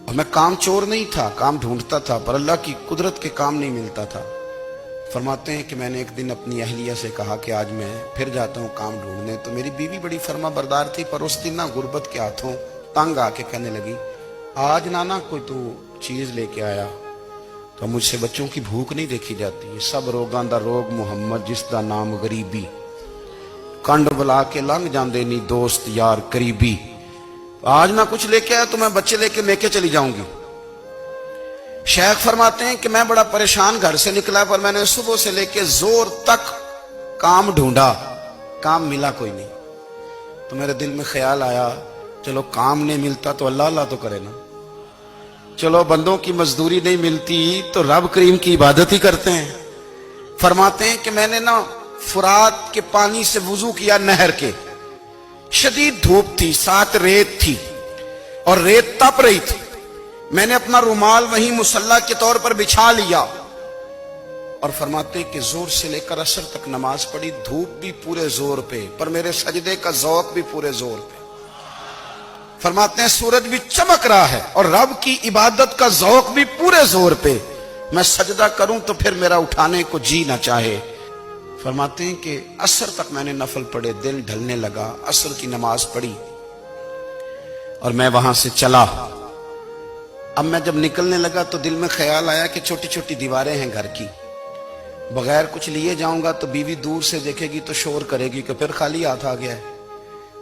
اور میں کام چور نہیں تھا، کام ڈھونڈتا تھا، پر اللہ کی قدرت کے کام نہیں ملتا تھا۔ فرماتے ہیں کہ میں نے ایک دن اپنی اہلیہ سے کہا کہ آج میں پھر جاتا ہوں کام ڈھونڈنے، تو میری بیوی بڑی فرما بردار تھی، پر اس دن نہ غربت کے ہاتھوں تنگ آ کے کہنے لگی آج نانا کوئی تو چیز لے کے آیا، تو مجھ سے بچوں کی بھوک نہیں دیکھی جاتی ہے، سب روگاں دا روگ محمد جس دا نام غریبی، کنڈ بلا کے لنگ جاندے نی دوست یار قریبی، آج نہ کچھ لے کے آیا تو میں بچے لے کے چلی جاؤں گی۔ شیخ فرماتے ہیں کہ میں بڑا پریشان گھر سے نکلا، پر میں نے صبح سے لے کے زور تک کام ڈھونڈا، کام ملا کوئی نہیں۔ تو میرے دل میں خیال آیا چلو کام نہیں ملتا تو اللہ اللہ تو کرے نا، چلو بندوں کی مزدوری نہیں ملتی تو رب کریم کی عبادت ہی کرتے ہیں۔ فرماتے ہیں کہ میں نے نا فرات کے پانی سے وضو کیا، نہر کے، شدید دھوپ تھی، ساتھ ریت تھی اور ریت تپ رہی تھی، میں نے اپنا رومال وہیں مصلی کے طور پر بچھا لیا اور فرماتے ہیں کہ زور سے لے کر عصر تک نماز پڑھی، دھوپ بھی پورے زور پہ، پر میرے سجدے کا ذوق بھی پورے زور پہ۔ فرماتے ہیں سورج بھی چمک رہا ہے اور رب کی عبادت کا ذوق بھی پورے زور پہ، میں سجدہ کروں تو پھر میرا اٹھانے کو جی نہ چاہے۔ فرماتے ہیں کہ عصر تک میں نے نفل پڑھے، دل ڈھلنے لگا، عصر کی نماز پڑھی اور میں وہاں سے چلا۔ اب میں جب نکلنے لگا تو دل میں خیال آیا کہ چھوٹی چھوٹی دیواریں ہیں گھر کی، بغیر کچھ لیے جاؤں گا تو بیوی دور سے دیکھے گی تو شور کرے گی کہ پھر خالی ہاتھ آ گیا ہے۔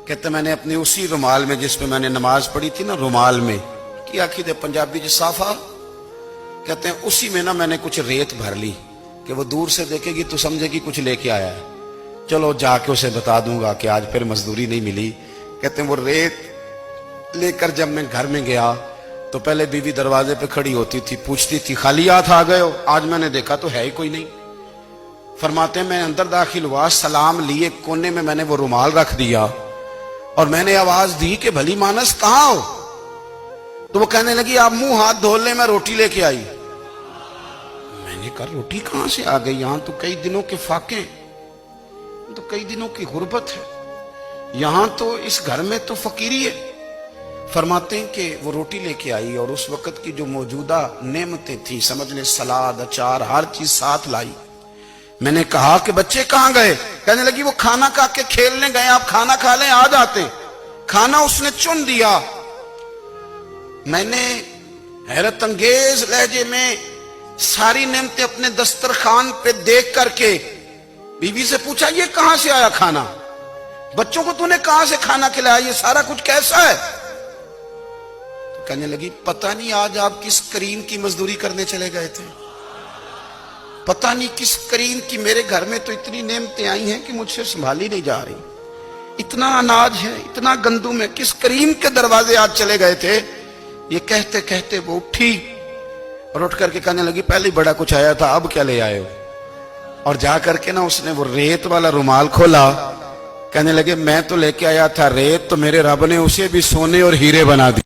کہتے میں نے اپنی اسی رومال میں جس پہ میں نے نماز پڑھی تھی نا، رومال میں کی آخی دے پنجابی جی صافہ، کہتے ہیں اسی میں نا میں نے کچھ ریت بھر لی کہ وہ دور سے دیکھے گی تو سمجھے گی کچھ لے کے آیا ہے، چلو جا کے اسے بتا دوں گا کہ آج پھر مزدوری نہیں ملی۔ کہتے ہیں وہ ریت لے کر جب میں گھر میں گیا تو پہلے بیوی دروازے پہ کھڑی ہوتی تھی، پوچھتی تھی خالی ہاتھ آ گئے ہو؟ آج میں نے دیکھا تو ہے ہی کوئی نہیں۔ فرماتے ہیں میں اندر داخل ہوا، سلام لیے، کونے میں میں نے وہ رومال رکھ دیا اور میں نے آواز دی کہ بھلی مانس کہاں ہو؟ تو وہ کہنے لگی آپ منہ ہاتھ دھو لیں، میں روٹی لے کے آئی۔ میں نے کہا روٹی کہاں سے آ گئی؟ یہاں تو کئی دنوں کے فاقے، تو کئی دنوں کی غربت ہے، یہاں تو اس گھر میں تو فقیری ہے۔ فرماتے ہیں کہ وہ روٹی لے کے آئی اور اس وقت کی جو موجودہ نعمتیں تھیں، سمجھ لیں سلاد، اچار، ہر چیز ساتھ لائی۔ میں نے کہا کہ بچے کہاں گئے؟ کہنے لگی وہ کھانا کھا کے کھیلنے گئے، آپ کھانا کھا لیں آ جاتے۔ کھانا اس نے چن دیا۔ میں نے حیرت انگیز لہجے میں ساری نعمتیں اپنے دسترخوان پہ دیکھ کر کے بیوی سے پوچھا یہ کہاں سے آیا کھانا؟ بچوں کو تو نے کہاں سے کھانا کھلایا؟ یہ سارا کچھ کیسا ہے؟ تو کہنے لگی پتہ نہیں آج آپ کس کریم کی مزدوری کرنے چلے گئے تھے، پتہ نہیں کس کریم کی، میرے گھر میں تو اتنی نعمتیں آئی ہیں کہ مجھ سے سنبھالی نہیں جا رہی، اتنا اناج ہے، اتنا گندم ہے، کس کریم کے دروازے آج چلے گئے تھے؟ یہ کہتے کہتے وہ اٹھی اور اٹھ کر کے کہنے لگی پہلے بڑا کچھ آیا تھا، اب کیا لے آئے ہو؟ اور جا کر کے نا اس نے وہ ریت والا رومال کھولا، کہنے لگے میں تو لے کے آیا تھا ریت، تو میرے رب نے اسے بھی سونے اور ہیرے بنا دی۔